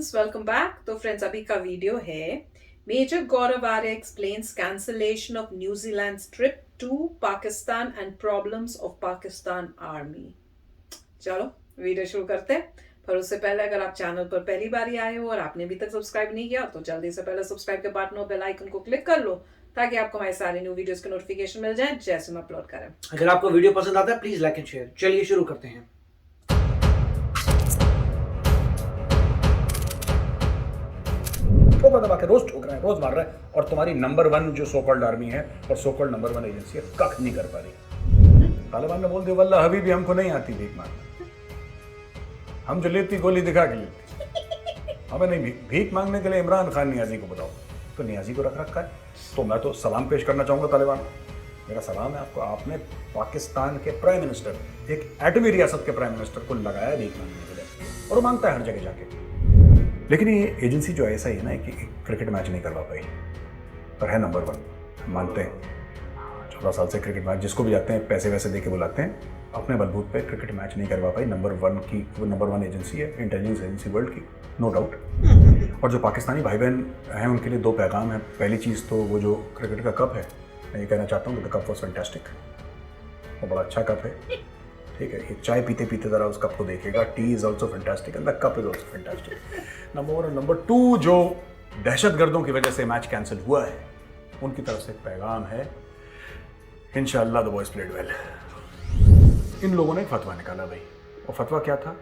Friends, welcome back. तो friends, अभी का वीडियो है major Gaurav Arya explains cancellation of New Zealand trip to Pakistan and problems of Pakistan army. चलो video शुरू करते हैं। पर उससे पहले अगर आप चैनल पर पहली बार ही आए हो और आपने अभी तक सब्सक्राइब नहीं किया तो जल्दी से पहले सब्सक्राइब के बटन और बेल आइकन को क्लिक कर लो ताकि आपको हमारे सारे न्यू वीडियोस के नोटिफिकेशन मिल जाए जैसे हम अपलोड करें। अगर आपको वीडियो पसंद आता है प्लीज लाइक एंड शेयर। चलिए शुरू करते हैं। ठोकर दबा के रोज ठोक रहे हैं, रोज मार रहे हैं, और तुम्हारी नंबर वन जो सोकॉल्ड आर्मी है और सोकॉल्ड नंबर वन एजेंसी है कख नहीं कर पा रही। तालिबान ने बोल दिया वल्ला हबीबी हमको नहीं आती भीख मांगना, हम जो लेती गोली दिखा के लेती, हमें नहीं भीख मांगने के लिए इमरान खान नियाजी को बताओ, तो नियाजी को रख रखा है। तो मैं तो सलाम पेश करना चाहूंगा तालिबान, मेरा सलाम है आपको। आपने पाकिस्तान के प्राइम मिनिस्टर, एक एटमी रियासत के प्राइम मिनिस्टर को लगाया भीख मांगने के लिए, और वो मांगता है हर जगह जाके। लेकिन ये एजेंसी जो ऐसा ही है ना कि क्रिकेट मैच नहीं करवा पाई, पर है नंबर वन, मानते हैं। 14 साल से क्रिकेट मैच जिसको भी जाते हैं पैसे वैसे दे के बुलाते हैं, अपने बलबूत पे क्रिकेट मैच नहीं करवा पाई। नंबर वन एजेंसी है, इंटेलिजेंस एजेंसी वर्ल्ड की, नो डाउट। और जो पाकिस्तानी भाई बहन हैं उनके लिए दो पैगाम है। पहली चीज़ तो वो जो क्रिकेट का कप है, मैं ये कहना चाहता हूँ कि द कप वॉज फैंटास्टिक, वो बड़ा अच्छा कप है, ठीक है। ये चाय पीते पीते ज़रा उस कप को देखेगा, T is also fantastic and the cup is also fantastic. Number one. Number two, जो दहशतगर्दों की वजह से मैच कैंसिल हुआ है उनकी तरफ से एक पैगाम है, इंशाअल्लाह द बॉयज प्लेड वेल। इन लोगों ने एक फतवा निकाला भाई, और फतवा क्या था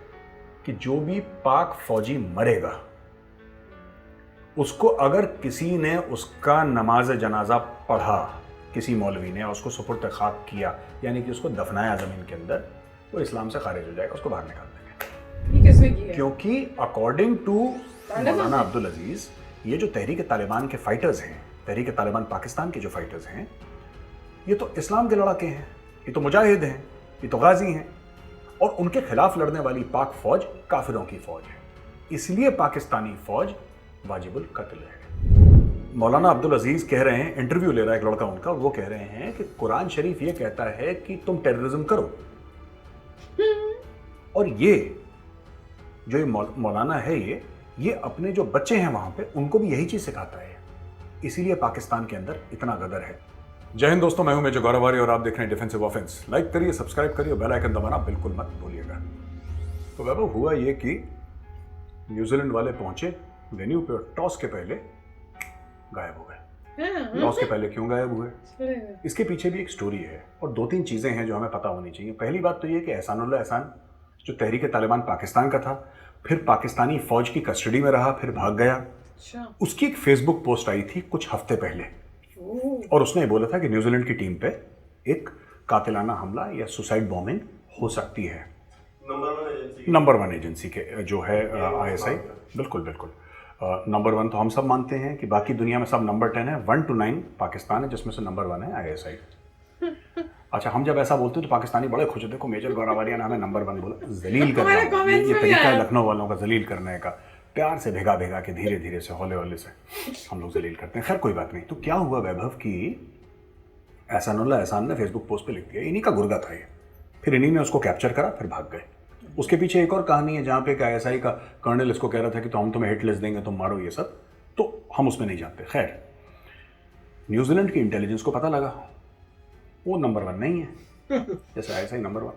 कि जो भी पाक फौजी मरेगा उसको अगर किसी ने उसका नमाज जनाजा पढ़ा, किसी मौलवी ने उसको सुपुर्द खाक किया, यानी कि उसको दफनाया ज़मीन के अंदर, वो इस्लाम से खारिज हो जाएगा, उसको बाहर निकाल देंगे। ये किसने किया? क्योंकि अकॉर्डिंग टू मौलाना अब्दुल अजीज, ये जो तहरीक तालिबान के फाइटर्स हैं, तहरीक तालिबान पाकिस्तान के जो फाइटर्स हैं, ये तो इस्लाम के लड़ाके हैं, ये तो मुजाहिद हैं, ये तो गाजी हैं, और उनके खिलाफ लड़ने वाली पाक फौज काफिरों की फौज है, इसलिए पाकिस्तानी फौज वाजिबुल कत्ल है। मौलाना अब्दुल अजीज कह रहे हैं, इंटरव्यू ले रहा है एक लड़का उनका, वो कह रहे हैं कि कुरान शरीफ ये कहता है कि तुम टेररिज्म करो, और ये जो ये मौलाना है ये अपने जो बच्चे हैं वहां पे उनको भी यही चीज सिखाता है, इसीलिए पाकिस्तान के अंदर इतना गदर है। जय हिंद दोस्तों, मैं हूं मेजर गौरव आर्य और आप देख रहे हैं डिफेंसिव ऑफेंस। लाइक करिए, सब्सक्राइब करिए, बेल आइकन दबाना बिल्कुल मत भूलिएगा। तो वैभव, हुआ ये कि न्यूजीलैंड वाले पहुंचे वेन्यू पे और टॉस के पहले गायब हो गए। टॉस के पहले क्यों गायब हुए, इसके पीछे भी एक स्टोरी है, और दो तीन चीजें हैं जो हमें पता होनी चाहिए। पहली बात तो ये कि एहसानुल्लाह एहसान जो तहरीक तालिबान पाकिस्तान का था, फिर पाकिस्तानी फौज की कस्टडी में रहा, फिर भाग गया। उसकी एक फेसबुक पोस्ट आई थी कुछ हफ्ते पहले, और उसने ये बोला था कि न्यूजीलैंड की टीम पे एक कातिलाना हमला या सुसाइड बॉम्बिंग हो सकती है। नंबर वन एजेंसी के जो है ISI, बिल्कुल बिल्कुल। नंबर वन तो हम सब मानते हैं कि बाकी दुनिया में सब नंबर 10 है, 1 to 9 पाकिस्तान है, जिसमें से नंबर 1 है ISI। अच्छा, हम जब ऐसा बोलते हैं तो पाकिस्तानी बड़े खुश होते हैं, को मेजर गौरव आर्य ने हमें नंबर 1 बोला, जलील करना, ये तरीका है लखनऊ वालों का जलील करने का, प्यार से भेगा भेगा के धीरे धीरे से हौले हौले से हम लोग जलील करते हैं। खैर कोई बात नहीं। तो क्या हुआ वैभव की एहसानुल्लाह एहसान ने फेसबुक पोस्ट पे लिख दिया, इन्हीं का गुर्गा था ये, फिर इन्हीं ने उसको कैप्चर करा, फिर भाग गए। उसके पीछे एक और कहानी है जहाँ पे ISI का कर्नल इसको कह रहा था कि तो हम तुम्हें हिट लिस्ट देंगे, तुम मारो ये सब, तो हम उसमें नहीं जाते। खैर, न्यूजीलैंड की इंटेलिजेंस को पता लगा वो नंबर 1 नहीं है, जैसे ISI नंबर वन।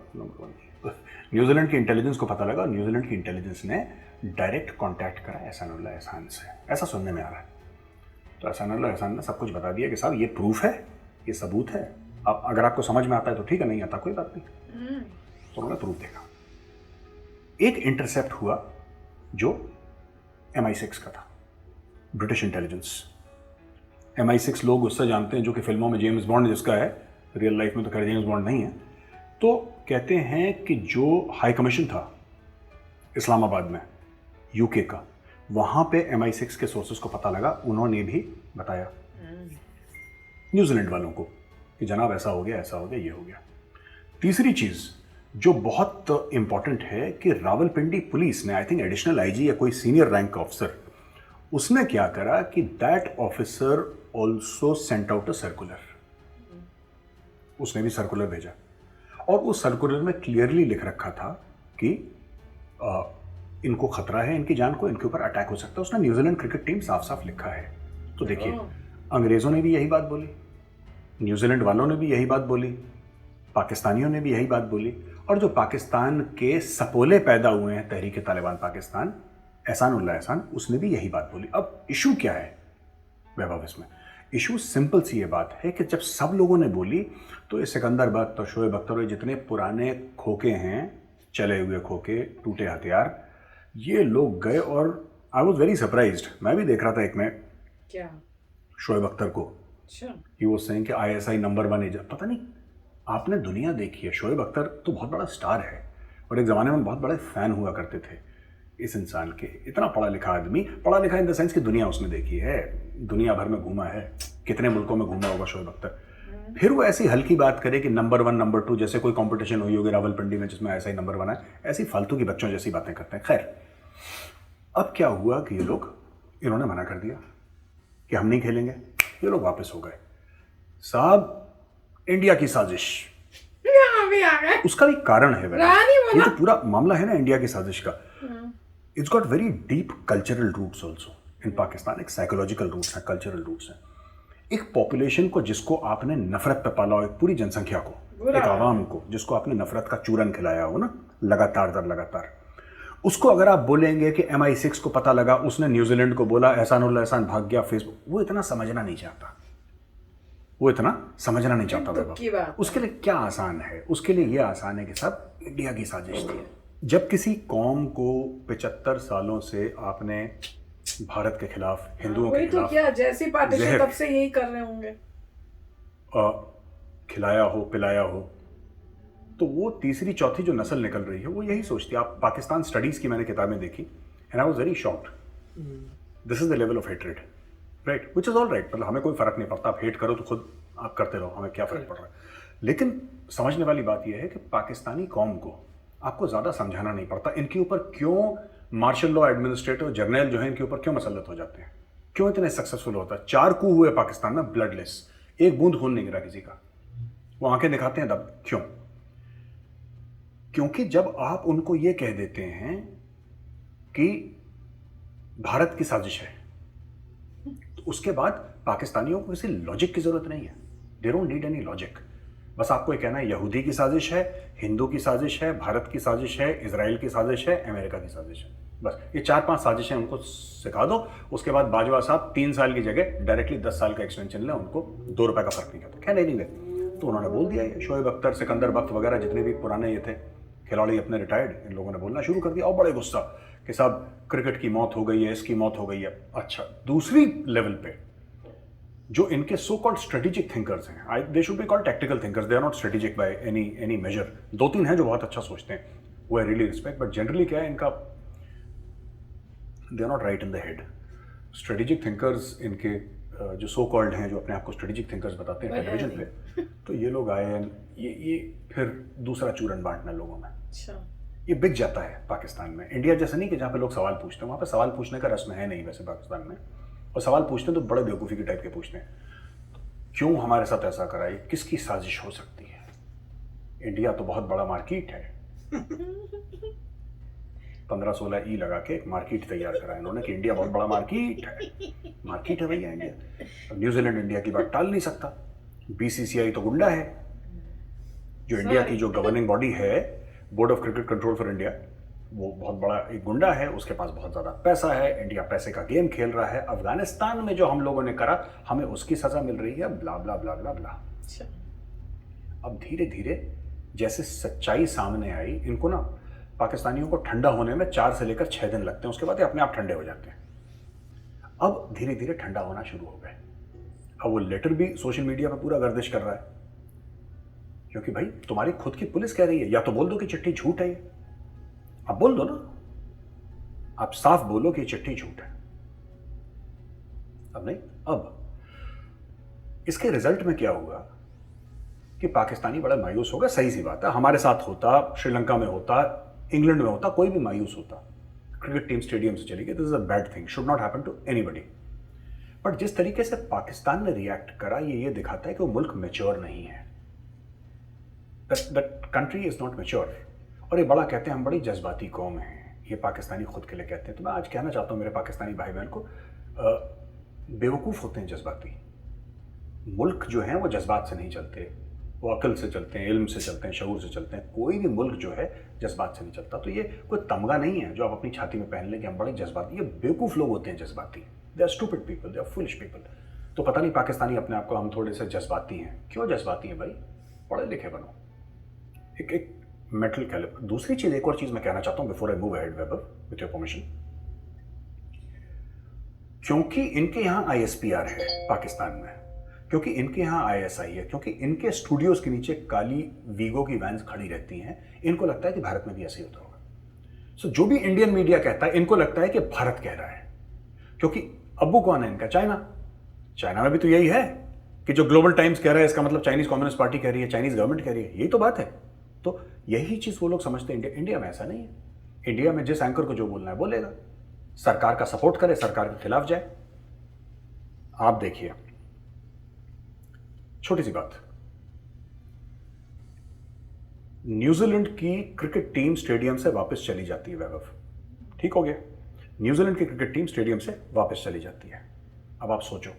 न्यूजीलैंड की इंटेलिजेंस को पता लगा, न्यूजीलैंड की इंटेलिजेंस ने डायरेक्ट कांटेक्ट करा एहसानुल्लाह एहसान से, ऐसा सुनने में आ रहा है। तो एहसानुल्लाह एहसान ने सब कुछ बता दिया कि साहब ये प्रूफ है, ये सबूत है, अब अगर आपको समझ में आता है तो ठीक है, नहीं आता कोई बात नहीं। तो उन्होंने प्रूफ देखा। एक इंटरसेप्ट हुआ जो MI6 का था, ब्रिटिश इंटेलिजेंस। MI6 लोग उससे जानते हैं जो कि फिल्मों में जेम्स बॉन्ड जिसका है, रियल लाइफ में तो खैर जेम्स बॉन्ड नहीं है। तो कहते हैं कि जो हाई कमीशन था इस्लामाबाद में UK का, वहां पे MI6 के सोर्सेस को पता लगा, उन्होंने भी बताया न्यूजीलैंड वालों को कि जनाब ऐसा हो गया, ये हो गया। तीसरी चीज जो बहुत इंपॉर्टेंट है कि रावलपिंडी पुलिस ने, आई थिंक एडिशनल IG या कोई सीनियर रैंक ऑफिसर, उसने क्या करा कि that officer also sent out a circular, उसने भी सर्कुलर भेजा, और उस सर्कुलर में क्लियरली लिख रखा था कि इनको खतरा है, इनकी जान को, इनके ऊपर अटैक हो सकता है। उसने न्यूजीलैंड क्रिकेट टीम साफ साफ लिखा है। तो देखिए, अंग्रेजों ने भी यही बात बोली, न्यूजीलैंड वालों ने भी यही बात बोली, पाकिस्तानियों ने भी यही बात बोली, और जो पाकिस्तान के सपोले पैदा हुए हैं तहरीक तालिबान पाकिस्तान, एहसान उल्लाह एहसान, उसने भी यही बात बोली। अब इशू क्या है वैभव इसमें? इशू सिंपल सी ये बात है कि जब सब लोगों ने बोली तो ये सिकंदर बख्त और शोएब अख्तर, जितने पुराने खोखे हैं, चले हुए खोखे, टूटे हथियार, ये लोग गए और आई वॉज वेरी सरप्राइज्ड। मैं भी देख रहा था एक में क्या शोएब अख्तर को, अच्छा ही वाज सेइंग कि ISI नंबर 1 एजेंट। पता नहीं, आपने दुनिया देखी है, शोएब अख्तर तो बहुत बड़ा स्टार है और एक ज़माने में बहुत बड़े फ़ैन हुआ करते थे इस इंसान के। इतना पढ़ा लिखा आदमी, पढ़ा लिखा इन द सेंस कि दुनिया उसने देखी है, दुनिया भर में घूमा है, कितने मुल्कों में घूमा होगा शोएब अख्तर। फिर वो ऐसी हल्की बात करे कि नंबर 1 नंबर 2, जैसे कोई कंपटीशन हुई होगी रावलपिंडी में जिसमें ISI नंबर 1 है, ऐसी फालतू की बच्चों जैसी बातें करते हैं। खैर, अब क्या हुआ कि ये लोग, इन्होंने मना कर दिया कि हम नहीं खेलेंगे, ये लोग वापस हो गए। साहब, इंडिया की साजिश, भी आ गए। उसका भी कारण है। रानी ये जो पूरा मामला है ना इंडिया की साजिश का, it's got very deep cultural roots also in Pakistan. एक साइकोलॉजिकल रूट्स हैं, कल्चरल रूट्स हैं। एक पॉपुलेशन को जिसको आपने नफरत पे पाला हो, एक पूरी जनसंख्या को, एक आवाम को जिसको आपने नफरत का चूरन खिलाया हो ना, लगातार दर लगातार, उसको अगर आप बोलेंगे कि MI6 को पता लगा, उसने न्यूजीलैंड को बोला, एहसान उल्लाह एहसान भाग गया फेसबुक, वो इतना समझना नहीं चाहता, वो इतना समझना नहीं चाहता वैभव। उसके लिए क्या आसान है? उसके लिए ये आसान है कि सब इंडिया की साजिश थी। जब किसी कौम को 75 सालों से आपने भारत के खिलाफ, हिंदुओं के तो खिलाफ, क्या जैसी पार्टीशन तब से यही कर रहे होंगे, खिलाया हो, पिलाया हो, तो वो तीसरी चौथी जो नस्ल निकल रही है वो यही सोचती है। आप पाकिस्तान स्टडीज की मैंने किताबें देखी and I was very shocked. This is the level of hatred, right, which is all right. मतलब हमें कोई फर्क नहीं पड़ता, आप हेट करो तो खुद आप करते रहो, हमें क्या फर्क पड़ रहा है। लेकिन समझने वाली बात यह है कि पाकिस्तानी कौम को आपको ज़्यादा समझाना नहीं पड़ता, इनके ऊपर क्यों मार्शल लॉ एडमिनिस्ट्रेटर जर्नल जो है इनके ऊपर क्यों मसलत हो जाते हैं, क्यों इतने सक्सेसफुल होता है। 4 कू हुए पाकिस्तान में ब्लडलेस, एक बूंद खून नहीं गिरा किसी का, वो आंखें दिखाते हैं तब। क्यों? क्योंकि जब आप उनको ये कह देते हैं कि भारत की साजिश है, तो उसके बाद पाकिस्तानियों को किसी लॉजिक की जरूरत नहीं है। They don't need any logic. बस आपको ये कहना है यहूदी की साजिश है, हिंदू की साजिश है, भारत की साजिश है, इजराइल की साजिश है, अमेरिका की साजिश है। बस ये 4-5 साजिशें उनको सिखा दो। उसके बाद बाजवा साहब 3 साल की जगह डायरेक्टली 10 साल का एक्सटेंशन लें, उनको 2 रुपए का फर्क नहीं करता। खैर नहीं गए तो उन्होंने बोल दिया। ये शोएब अख्तर, सिकंदर बख्त वगैरह जितने भी पुराने ये थे खिलाड़ी अपने रिटायर्ड, इन लोगों ने बोलना शुरू कर दिया और बड़े गुस्सा कि साहब क्रिकेट की मौत हो गई है, इसकी मौत हो गई है। अच्छा, दूसरी लेवल पे जो इनके सो कॉल्ड स्ट्रेटेजिक थिंकर्स हैं, they should be called tactical thinkers, they are not strategic by any measure. 2-3 हैं जो बहुत अच्छा सोचते हैं, वो I really respect, but generally क्या है इनका, they are not right in the head. Strategic thinkers इनके जो सो कॉल्ड हैं, जो अपने आप को स्ट्रेटेजिक थिंकर्स बताते हैं टेलीविजन पे, तो ये लोग आए, ये फिर दूसरा चूरन बांटना लोगों में। अच्छा, ये बिक जाता है पाकिस्तान में। इंडिया जैसा नहीं कि जहाँ पे लोग सवाल पूछते हैं, वहाँ पे सवाल पूछने का रस्म है नहीं वैसे पाकिस्तान में, और सवाल पूछते हैं तो बड़े बेवकूफ़ी के टाइप के पूछते हैं। क्यों हमारे साथ ऐसा कराई, किसकी साजिश हो सकती है? इंडिया तो बहुत बड़ा मार्केट है। 15-16 ई लगा के एक मार्केट तैयार करा इन्होंने कि इंडिया बहुत बड़ा मार्केट है। मार्केट है भैया इंडिया। अब न्यूजीलैंड इंडिया की बात टाल नहीं सकता। BCCI तो गुंडा है। जो इंडिया की जो गवर्निंग बॉडी है, board of cricket control for India, वो बहुत बड़ा एक गुंडा है, उसके पास बहुत ज़्यादा पैसा है, इंडिया पैसे का गेम खेल रहा है। अफगानिस्तान में जो हम लोगों ने करा, हमें उसकी सज़ा मिल रही है, ब्ला ब्ला ब्ला ब्ला ब्ला। अब धीरे धीरे जैसे सच्चाई सामने आई, इनको ना पाकिस्तानियों को ठंडा होने में 4 से लेकर 6 दिन लगते हैं, उसके बाद ये अपने आप ठंडे हो जाते हैं। अब धीरे धीरे ठंडा होना शुरू हो गए। अब वो लेटर भी सोशल मीडिया पर पूरा गर्दिश कर रहा है, क्योंकि भाई तुम्हारी खुद की पुलिस कह रही है, या तो बोल दो कि चिट्ठी झूठ है, ये आप बोल दो ना, आप साफ बोलो कि चिट्ठी झूठ है। अब नहीं, अब इसके रिजल्ट में क्या हुआ कि पाकिस्तानी बड़ा मायूस होगा। सही सी बात है, हमारे साथ होता, श्रीलंका में होता, इंग्लैंड में होता, कोई भी मायूस होता। क्रिकेट टीम स्टेडियम से चली गई, this is a bad thing, should not happen to anybody. But जिस तरीके से पाकिस्तान ने रिएक्ट करा, ये दिखाता है कि वो मुल्क मैच्योर नहीं है। That country is not mature. और ये बड़ा कहते हैं हम बड़ी जज्बाती कौम हैं, ये पाकिस्तानी खुद के लिए कहते हैं। तो मैं आज कहना चाहता हूँ मेरे पाकिस्तानी भाई बहन को, बेवकूफ़ होते हैं जज्बाती। मुल्क जो हैं वो जज्बात से नहीं चलते, वो अक्ल से चलते हैं, इल्म से चलते हैं, शऊर से चलते हैं। कोई भी मुल्क जो है जज्बात से नहीं चलता। तो ये कोई तमगा नहीं है जो आप अपनी छाती में पहन लें कि हम बड़े जज्बाती। ये बेवकूफ़ लोग होते हैं जज्बाती। They are stupid people, they are foolish people. तो पता नहीं पाकिस्तानी अपने आप को हम थोड़े से जज्बाती हैं। क्यों जज्बाती हैं भाई? पढ़े लिखे बनो। एक मेंटल कैलिबर। दूसरी चीज़, एक और चीज़ मैं कहना चाहता हूँ before I move ahead Vaibhav with your permission. क्योंकि इनके यहाँ ISPR है पाकिस्तान में, क्योंकि इनके यहाँ ISI है, क्योंकि इनके स्टूडियोज के नीचे काली वीगो की वैन्स खड़ी रहती हैं, इनको लगता है कि भारत में भी ऐसे ही होता होगा। सो जो भी इंडियन मीडिया कहता है, इनको लगता है कि भारत कह रहा है, क्योंकि अब्बू कौन है इनका? चाइना में भी तो यही है कि जो ग्लोबल टाइम्स कह रहा है इसका मतलब चाइनीज कम्युनिस्ट पार्टी कह रही है, चाइनीज गवर्नमेंट कह रही है। यही तो बात है। तो यही चीज वो लोग समझते हैं। इंडिया में ऐसा नहीं है। इंडिया में जिस एंकर को जो बोलना है बोलेगा, सरकार का सपोर्ट करे, सरकार के खिलाफ जाए। आप देखिए, छोटी सी बात, न्यूजीलैंड की क्रिकेट टीम स्टेडियम से वापस चली जाती है वैभव। ठीक हो गया, न्यूजीलैंड की क्रिकेट टीम स्टेडियम से वापस चली जाती है। अब आप सोचो,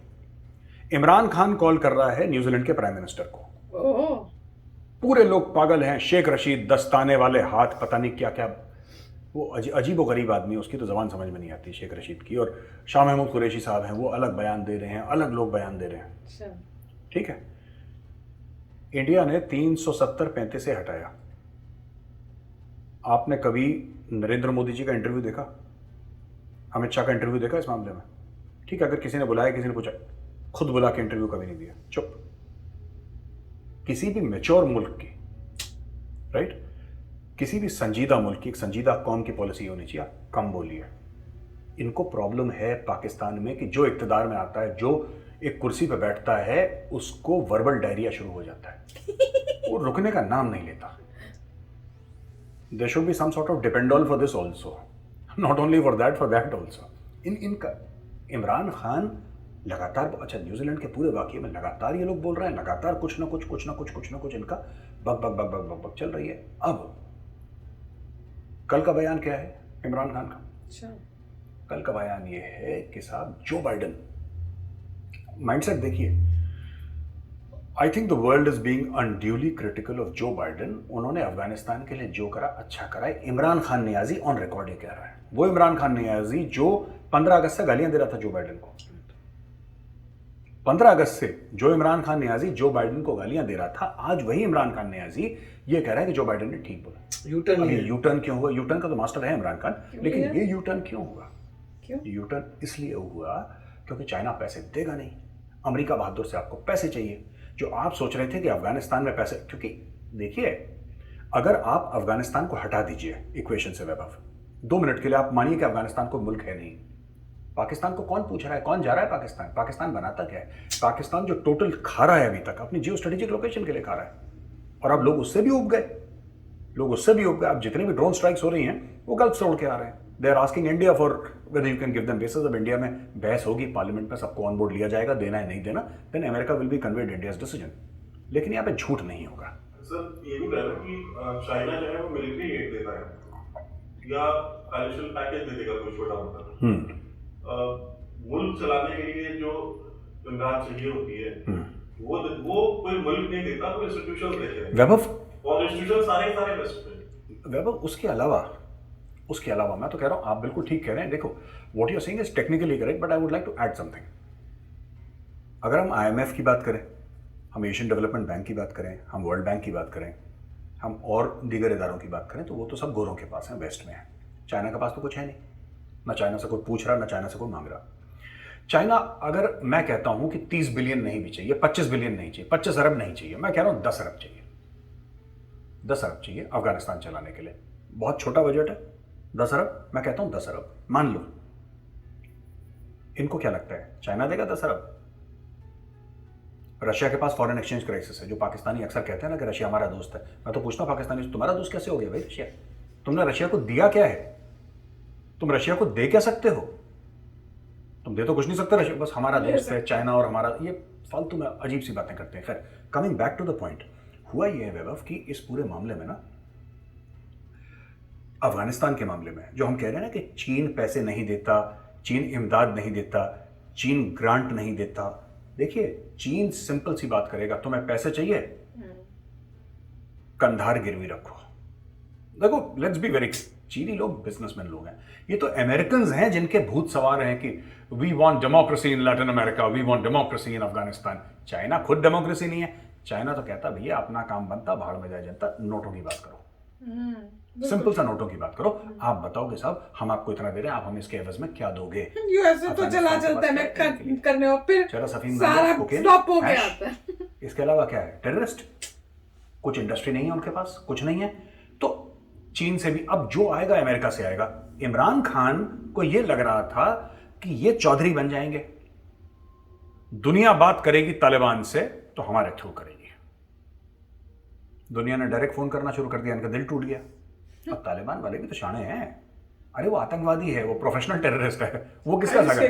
इमरान खान कॉल कर रहा है न्यूजीलैंड के प्राइम मिनिस्टर को। पूरे लोग पागल हैं। शेख रशीद, दस्ताने वाले हाथ, पता नहीं क्या क्या, वो अजीब व गरीब आदमी, उसकी तो जबान समझ में नहीं आती शेख रशीद की। और शाह महमूद कुरैशी साहब हैं, वो अलग बयान दे रहे हैं, अलग लोग बयान दे रहे हैं। ठीक है, इंडिया ने 370-35 से हटाया। आपने कभी नरेंद्र मोदी जी का इंटरव्यू देखा? अमित शाह का इंटरव्यू देखा इस मामले में? ठीक है, अगर किसी ने बुलाया, किसी ने पूछा, खुद बुला के इंटरव्यू कभी नहीं दिया, चुप। किसी भी मैच्योर मुल्क की, राइट, किसी भी संजीदा मुल्क की, एक संजीदा कौम की पॉलिसी होनी चाहिए, कम बोलिए। इनको प्रॉब्लम है पाकिस्तान में कि जो इक्तदार में आता है, जो एक कुर्सी पे बैठता है, उसको वर्बल डायरिया शुरू हो जाता है, वो रुकने का नाम नहीं लेता। There should be some sort of dependable for this also, not only for that also. इनका इमरान खान लगातार, अच्छा, न्यूजीलैंड के पूरे वाकये में लगातार ये लोग बोल रहे हैं, लगातार कुछ ना कुछ इनका बक बक बक बक बक बक चल रही है। अब कल का बयान क्या है इमरान खान का? कल का बयान ये है कि साहब जो बाइडन, माइंडसेट देखिए, I think the world is being unduly critical of जो बाइडन। उन्होंने अफगानिस्तान के लिए जो करा अच्छा करा है। इमरान खान नियाजी ऑन रिकॉर्ड ये कह रहा है, वो इमरान खान नियाजी जो 15 अगस्त से गालियां दे रहा था जो बाइडन को। 15 अगस्त से जो इमरान खान नियाजी जो बाइडन को गालियां दे रहा था, आज वही इमरान खान नियाजी ये कह रहा है कि जो बाइडन ने ठीक बोला। यूटर्न क्यों हुआ? यूटर्न का तो मास्टर है इमरान खान, लेकिन ये यूटर्न क्यों हुआ? यूटर्न इसलिए हुआ क्योंकि चाइना पैसे देगा नहीं। अमेरिका बहादुर से आपको पैसे चाहिए। जो आप सोच रहे थे कि अफगानिस्तान में पैसे, क्योंकि देखिए, अगर आप अफगानिस्तान को हटा दीजिए इक्वेशन से वैभव, 2 मिनट के लिए आप मानिए कि अफगानिस्तान को मुल्क है नहीं। पाकिस्तान को कौन पूछ रहा है, कौन जा रहा है पाकिस्तान? पाकिस्तान बनाता क्या है? पाकिस्तान जो टोटल खा रहा है अभी तक अपनी जियो स्ट्रेटेजिक लोकेशन के लिए खा रहा है, और अब लोग उससे भी उब गए। अब जितने भी ड्रोन स्ट्राइक्स हो रही हैं वो गल्फ से उड़ के आ रहे हैं। They are asking India for whether you can give them bases. अब इंडिया में बहस होगी पार्लियामेंट में, सबको ऑन बोर्ड लिया जाएगा, देना है नहीं देना, then America will be conveyed India's decision. लेकिन यहाँ पे झूठ नहीं होगा। सर ये भी कह रहे हैं कि चाइना जो है वो मिलिट्री एड देता है या फाइनेंशियल पैकेज दे देगा कोई छोटा मोटा। मुल्क चलाने के लिए जो इमदाद चाहिए होती है वो कोई मुल्क नहीं देता, कोई इंस्टीट्यूशन देते हैं वैभव, और इंस्टीट्यूशन सारे वेस्ट में। वैभव, उसके अलावा मैं तो कह रहा हूँ, आप बिल्कुल ठीक कह रहे हैं। देखो, what you are saying is technically correct, but I would like to add something. अगर हम IMF की बात करें, हम एशियन डेवलपमेंट बैंक की बात करें, हम वर्ल्ड बैंक की बात करें, हम और दीगर इदारों की बात करें, तो वो तो सब गोरों के पास है, वेस्ट में है। चाइना के पास तो कुछ है नहीं, ना चाइना से कोई पूछ रहा, ना चाइना से कोई मांग रहा। चाइना, अगर मैं कहता हूं कि 30 बिलियन नहीं भी चाहिए, 25 बिलियन नहीं चाहिए, 25 अरब नहीं चाहिए, मैं कह रहा हूं 10 अरब चाहिए। 10 अरब चाहिए अफगानिस्तान चलाने के लिए। बहुत छोटा बजट है, 10 अरब। मैं कहता हूं 10 अरब मान लो। इनको क्या लगता है चाइना देगा 10 अरब? रशिया के पास फॉरेन एक्सचेंज क्राइसिस है, जो पाकिस्तानी अक्सर कहते हैं ना कि रशिया हमारा दोस्त है। मैं तो पूछता हूं पाकिस्तानी से, तुम्हारा दोस्त कैसे हो गया भाई रशिया? तुमने रशिया को दिया क्या है? तुम रशिया को दे क्या सकते हो? तुम दे तो कुछ नहीं सकते। रशिया बस हमारा दोस्त है, चाइना और हमारा, ये फालतू में अजीब सी बातें करते हैं। खैर, coming back to the point, हुआ ये है वैभव कि इस पूरे मामले में ना अफगानिस्तान के मामले में जो हम कह रहे हैं ना कि चीन पैसे नहीं देता, चीन इमदाद नहीं देता, चीन ग्रांट नहीं देता, देखिए चीन सिंपल सी बात करेगा, तुम्हें पैसे चाहिए, कंधार गिरवी रखो। देखो लेट्स बी वेरी, चीनी लोग बिजनेसमैन लोग हैं, ये तो अमेरिकन हैं जिनके भूत सवार हैं कि we want democracy in Latin America, we want democracy in Afghanistan. China खुद डेमोक्रेसी नहीं है, चाइना तो कहता भैया अपना काम बनता, भाड़ में जाए जनता, नोटों की बात करो, सिंपल सा नोटों की बात करो। आप बताओगे साहब हम आपको इतना दे रहे हैं, आप हमें इसके एवज में क्या दोगे? यूएसए तो चला चलता है मैं करने और फिर सारा फ्लॉप हो गया आता है। इसके अलावा क्या है? टेररिस्ट, कुछ इंडस्ट्री नहीं है उनके पास, कुछ नहीं है। तो चीन से भी अब जो आएगा अमेरिका से आएगा। इमरान खान को यह लग रहा था कि ये चौधरी बन जाएंगे, दुनिया बात करेगी तालिबान से तो हमारे थ्रू करेगी। दुनिया ने डायरेक्ट फोन करना शुरू कर दिया, इनका दिल टूट गया। अब तालिबान वाले भी तो शाणे हैं, अरे वो आतंकवादी है, वो प्रोफेशनल टेररिस्ट है, वो किसका सगा है?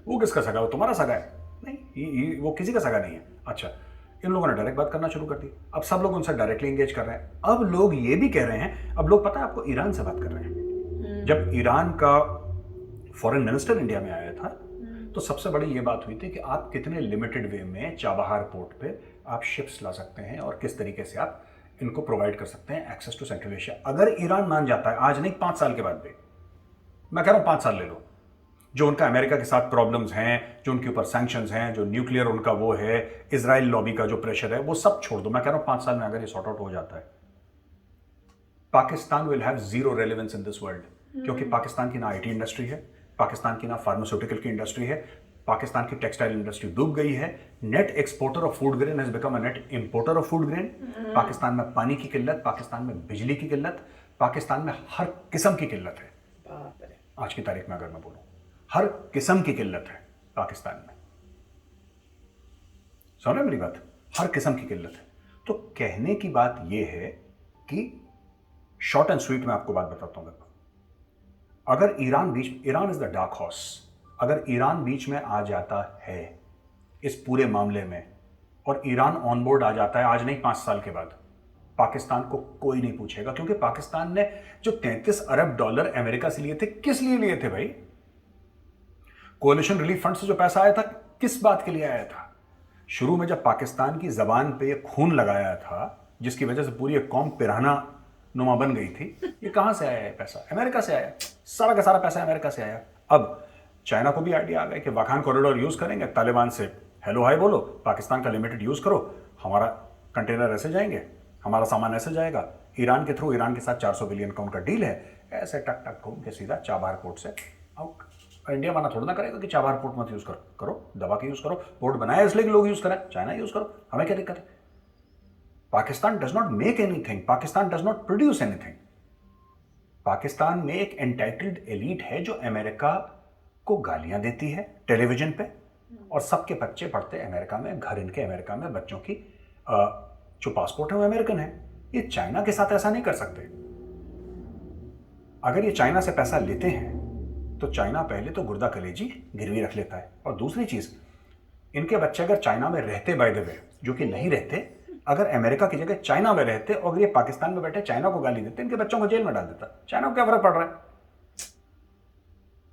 वो किसका सगा? वो तुम्हारा सगा है? नहीं, वो किसी का सगा नहीं है। अच्छा, इन लोगों ने डायरेक्ट बात करना शुरू कर दी, अब सब लोग उनसे डायरेक्टली एंगेज कर रहे हैं। अब लोग ये भी कह रहे हैं, अब लोग पता है आपको ईरान से बात कर रहे हैं। जब ईरान का फॉरेन मिनिस्टर इंडिया में आया था तो सबसे बड़ी ये बात हुई थी कि आप कितने लिमिटेड वे में चाबहार पोर्ट पे आप शिप्स ला सकते हैं और किस तरीके से आप इनको प्रोवाइड कर सकते हैं एक्सेस टू सेंट्रल एशिया। अगर ईरान मान जाता है, आज नहीं 5 साल के बाद भी, मैं कह रहा हूं 5 साल ले लो, जो उनका अमेरिका के साथ प्रॉब्लम्स हैं, जो उनके ऊपर सैंक्शंस हैं, जो न्यूक्लियर उनका वो है, इजराइल लॉबी का जो प्रेशर है, वो सब छोड़ दो। मैं कह रहा हूं 5 साल में अगर ये सॉर्ट आउट हो जाता है, Pakistan will have zero relevance in this world, क्योंकि पाकिस्तान की ना आईटी इंडस्ट्री है, पाकिस्तान की ना फार्मास्यूटिकल की इंडस्ट्री है, पाकिस्तान की टेक्सटाइल इंडस्ट्री डूब गई है, net exporter of food grain has become a net importer of food grain. Pakistan में पानी की किल्लत, पाकिस्तान में बिजली की किल्लत, पाकिस्तान में हर किस्म की किल्लत है। आज की तारीख में अगर मैं बोलूं, हर किस्म की किल्लत है पाकिस्तान में। सुन रहे मेरी बात? हर किस्म की किल्लत है। तो कहने की बात यह है कि शॉर्ट एंड स्वीट में आपको बात बताता हूं, अगर Iran is the dark horse, अगर ईरान बीच में आ जाता है इस पूरे मामले में और ईरान ऑन बोर्ड आ जाता है, आज नहीं 5 साल के बाद, पाकिस्तान को कोई नहीं पूछेगा, क्योंकि पाकिस्तान ने जो $33 अरब अमेरिका से लिए थे, किस लिए लिए थे भाई? कोalition रिलीफ फंड से जो पैसा आया था, किस बात के लिए आया था? शुरू में जब पाकिस्तान की जबान पे खून लगाया था, जिसकी वजह से पूरी एक कौम पिराना नुमा बन गई थी, ये कहां से आया है पैसा? अमेरिका से आया, सारा का सारा पैसा अमेरिका से आया। अब चाइना को भी आइडिया आ गया कि वाखान कॉरिडोर यूज करेंगे, तालिबान से हेलो हाय बोलो, पाकिस्तान का लिमिटेड यूज करो, हमारा कंटेनर ऐसे जाएंगे, हमारा सामान ऐसे जाएगा, ईरान के थ्रू, ईरान के साथ 400 बिलियन का उनका डील है, ऐसे टक टक घूम के सीधा चाबहार पोर्ट से आउट। इंडिया माना थोड़ा ना करेगा कि चाबहार पोर्ट मत यूज करो, दबा के यूज करो, पोर्ट बनाया इसलिए कि लोग यूज करें, चाइना यूज करो, हमें क्या दिक्कत है? Pakistan does not make anything, Pakistan does not produce anything. Pakistan में एक एंटाइटल्ड एलीट है जो अमेरिका को गालियां देती है टेलीविजन पे, और सबके बच्चे पढ़ते अमेरिका में, घर इनके अमेरिका में, बच्चों की जो पासपोर्ट है वो अमेरिकन है। ये चाइना के साथ ऐसा नहीं कर सकते। अगर ये चाइना से पैसा लेते हैं तो चाइना पहले तो गुर्दा कलेजी गिरवी रख लेता है, और दूसरी चीज, इनके बच्चे अगर चाइना में रहते, बाय द वे, जो कि नहीं रहते, अगर अमेरिका की जगह चाइना में रहते और ये पाकिस्तान में बैठे चाइना को गाली देते, इनके बच्चों को जेल में डाल देता। चाइना को क्या फर्क पड़ रहा है?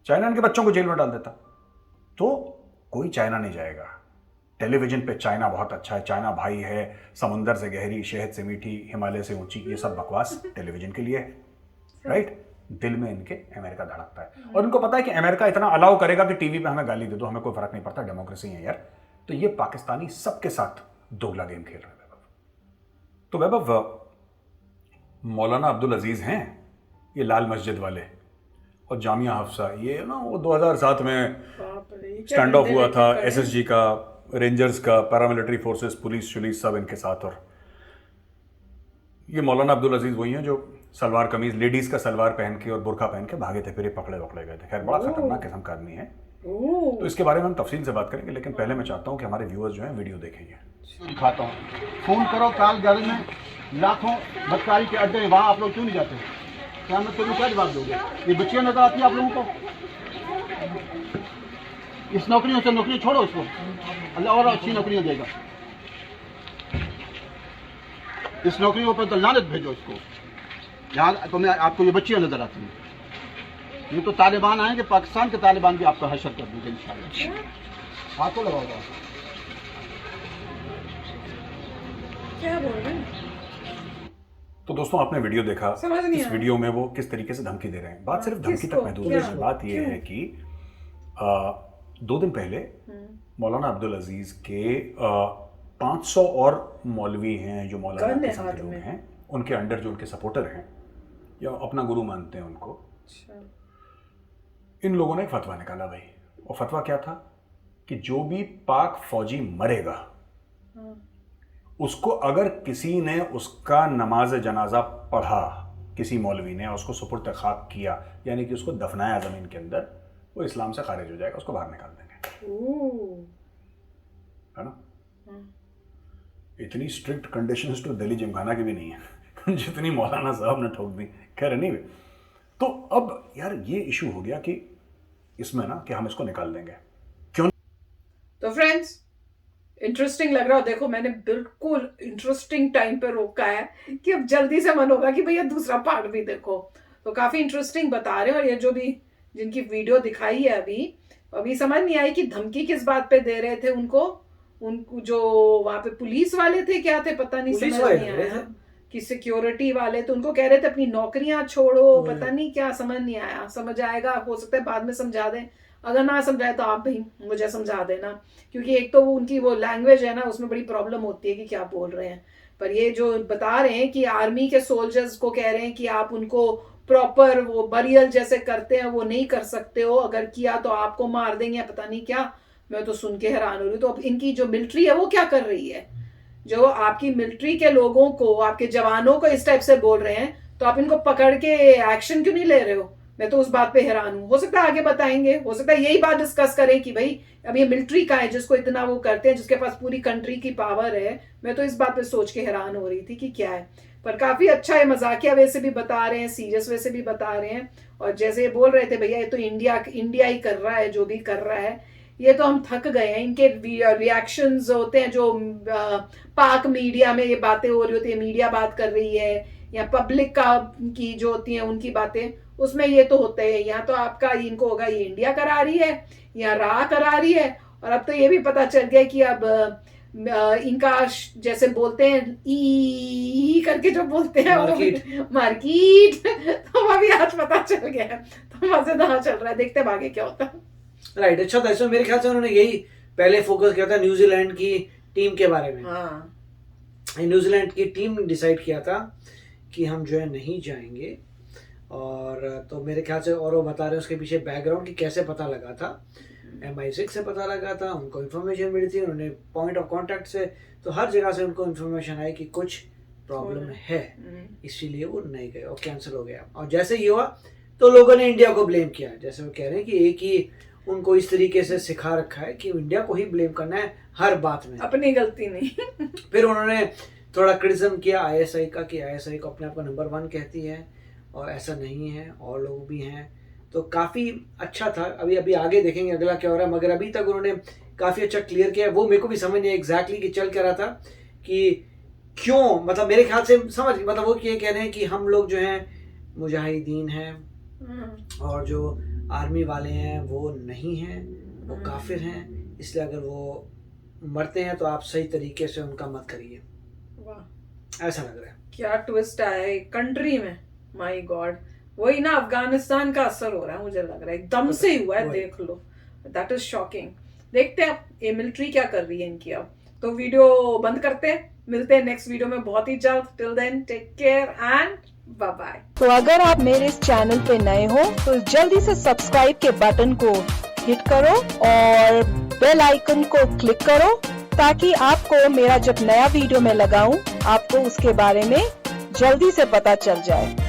चाइना इनके बच्चों को जेल में डाल देता। तो कोई चाइना नहीं जाएगा। टेलीविजन पे चाइना बहुत अच्छा है, चाइना भाई है, समुंदर से गहरी, शहद से मीठी, हिमालय से ऊंची, ये सब बकवास टेलीविजन के लिए है, राइट? दिल में इनके अमेरिका धड़कता है, और इनको पता है कि अमेरिका इतना अलाउ करेगा कि टीवी पे हमें गाली दे दो, हमें कोई फर्क नहीं पड़ता, डेमोक्रेसी है यार। तो ये पाकिस्तानी सबके साथ दोगला गेम खेल रहे हैं। तो वैभव, मौलाना अब्दुल अजीज हैं ये लाल मस्जिद वाले, और जामिया हफ्सा, ये ना वो 2007 में स्टैंड ऑफ हुआ था एसएसजी का, रेंजर्स का, पैरामिलिट्री फोर्सेस, पुलिस सब इनके साथ। और ये मौलाना अब्दुल अजीज वही हैं जो सलवार कमीज, लेडीज का सलवार पहन के और बुरखा पहन के भागे थे, फिर ये पकड़े गए थे। खैर, बड़ा खतरनाक किस्म का आदमी है, तो इसके बारे में हम तफसील से बात करेंगे, लेकिन पहले मैं चाहता हूँ कि हमारे व्यूअर्स जो हैं वीडियो देखेंगे। दिखाता हूँ, फोन करो, काल गल में लाखों बदकारी के अड्डे, वहाँ आप लोग क्यों नहीं जाते? क्या मैं तुम्हें क्या जवाब दोगे? ये बच्चियाँ नजर आती है आप लोगों को? इस नौकरियों से नौकरी छोड़ो, इसको अल्लाह और अच्छी नौकरियाँ देगा। इस नौकरियों पर तो लानत भेजो इसको। यहाँ तो मैं आपको ये बच्चियाँ नजर आती हैं, ये तो तालिबान आएंगे, पाकिस्तान के तालिबान भी आपका हशर कर देंगे इंशाल्लाह। हाथ को लगाओ। क्या बोल रहे हैं? तो दोस्तों आपने वीडियो देखा, समझ नहीं इस आया। वीडियो में वो किस तरीके से धमकी दे रहे हैं। बात सिर्फ धमकी तक किसको? महदूद क्या? है। बात यह है कि 2 दिन पहले मौलाना अब्दुल अजीज के 500 और मौलवी हैं जो मौलाना गन है किस्म के हाथ लोग में। हैं, उनके अंडर जो उनके सपोर्टर हैं या अपना गुरु मानते हैं उनको, अच्छा। इन लोगों ने एक फतवा निकाला भाई। और फतवा क्या था कि जो भी पाक फौजी मरेगा उसको अगर किसी ने उसका नमाज जनाजा पढ़ा, किसी मौलवी ने, और उसको सुपुर्द खाक किया, यानी कि उसको दफनाया ज़मीन के अंदर, वो इस्लाम से खारिज हो जाएगा, उसको बाहर निकाल देंगे। है ना? इतनी स्ट्रिक्ट कंडीशंस तो दिल्ली जिमखाना की भी नहीं है जितनी मौलाना साहब ने ठोक दी। खैर नहीं, तो अब यार ये इशू हो गया कि इसमें ना कि हम इसको निकाल देंगे। क्यों? तो फ्रेंड्स, इंटरेस्टिंग लग रहा हो, देखो मैंने बिल्कुल इंटरेस्टिंग टाइम पे रोका है कि अब जल्दी से मन होगा कि भैया दूसरा पार्ट भी देखो। तो काफी इंटरेस्टिंग बता रहे हैं। और ये जो भी जिनकी वीडियो दिखाई है अभी समझ नहीं आई कि धमकी किस बात पे दे रहे थे उनको जो वहां पे पुलिस वाले थे, क्या थे पता नहीं, समझ नहीं आया। कि सिक्योरिटी वाले तो उनको कह रहे थे अपनी नौकरियां छोड़ो, पता नहीं क्या, समझ नहीं आया। समझ आएगा, हो सकता है बाद में समझा दें, अगर ना समझाए तो आप भी मुझे समझा देना, क्योंकि एक तो वो उनकी वो लैंग्वेज है ना, उसमें बड़ी प्रॉब्लम होती है कि क्या बोल रहे हैं। पर ये जो बता रहे हैं कि आर्मी के सोल्जर्स को कह रहे हैं कि आप उनको प्रॉपर वो बरियल जैसे करते हैं वो नहीं कर सकते हो, अगर किया तो आपको मार देंगे, पता नहीं क्या। मैं तो सुन के हैरान हो रही हूँ। तो अब इनकी जो मिलिट्री है वो क्या कर रही है? जो आपकी मिलिट्री के लोगों को, आपके जवानों को इस टाइप से बोल रहे हैं, तो आप इनको पकड़ के एक्शन क्यों नहीं ले रहे हो? मैं तो उस बात पे हैरान हूँ। हो सकता है आगे बताएंगे, हो सकता है यही बात डिस्कस करें कि भाई अब ये मिलिट्री का है जिसको इतना वो करते हैं, जिसके पास पूरी कंट्री की पावर है। मैं तो इस बात पे सोच के हैरान हो रही थी कि क्या है। पर काफी अच्छा है, मजाकिया वे से भी बता रहे हैं, सीरियस वे से भी बता रहे हैं। और जैसे ये बोल रहे थे भैया ये तो इंडिया ही कर रहा है, जो भी कर रहा है, ये तो हम थक गए हैं। इनके रिएक्शंस होते हैं जो पाक मीडिया में ये बातें हो रही होती है, मीडिया बात कर रही है या पब्लिक का की जो होती है उनकी बातें, उसमें ये तो होता है। यहाँ तो आपका इनको होगा ये इंडिया करा रही है या राह करा रही है। और अब तो ये भी पता चल गया कि अब इनका जैसे बोलते हैं ई करके जो बोलते हैं मार्केट तो अभी आज पता चल गया है। तो मजेदार चल रहा है, देखते भागे क्या होता है। राइट, अच्छा था। इसमें मेरे ख्याल से उन्होंने यही पहले फोकस किया था न्यूजीलैंड की टीम के बारे में। हाँ, न्यूजीलैंड की टीम ने डिसाइड किया था कि हम जो है नहीं जाएंगे। और तो मेरे ख्याल से, और वो बता रहे हैं उसके पीछे बैकग्राउंड कि कैसे पता लगा था। MI6 से पता लगा था, उनको इन्फॉर्मेशन मिली थी, उन्होंने पॉइंट ऑफ कांटेक्ट से, तो हर जगह से उनको इन्फॉर्मेशन आई कि कुछ प्रॉब्लम है, इसीलिए वो नहीं गए और कैंसिल हो गया। और जैसे ही हुआ तो लोगों ने इंडिया को ब्लेम किया। जैसे वो कह रहे हैं कि एक ही उनको इस तरीके से सिखा रखा है कि इंडिया को ही ब्लेम करना है हर बात में, अपनी गलती नहीं। फिर उन्होंने थोड़ा क्रिटिसिज्म किया ISI का कि ISI को अपने आप को नंबर 1 कहती है और ऐसा नहीं है, और लोग भी हैं। तो काफ़ी अच्छा था। अभी अभी आगे देखेंगे अगला क्या हो रहा है, मगर अभी तक उन्होंने काफ़ी अच्छा क्लियर किया। वो मेरे को भी समझ नहीं एग्जैक्टली कि चल क्या रहा था कि क्यों, मतलब मेरे ख्याल से समझ, मतलब वो ये कह रहे हैं कि हम लोग जो हैं मुजाहिदीन हैं और जो आर्मी वाले हैं वो नहीं हैं, वो काफिर हैं, इसलिए अगर वो मरते हैं तो आप सही तरीके से उनका मत करिए। वाह, ऐसा लग रहा है। क्या ट्विस्ट आया है कंट्री में, माय गॉड। वही ना, अफगानिस्तान का असर हो रहा है, मुझे लग रहा है एकदम से ही हुआ है। देख लो, दैट इज शॉकिंग। देखते हैं अब ये मिलिट्री क्या कर रही है इनकी। अब तो वीडियो बंद करते हैं, मिलते हैं नेक्स्ट वीडियो में बहुत ही जल्द। Till then take care and bye bye. तो अगर आप मेरे इस चैनल पे नए हो तो जल्दी से सब्सक्राइब के बटन को हिट करो और बेल आइकन को क्लिक करो, ताकि आपको मेरा जब नया वीडियो मैं लगाऊं आपको उसके बारे में जल्दी से पता चल जाए।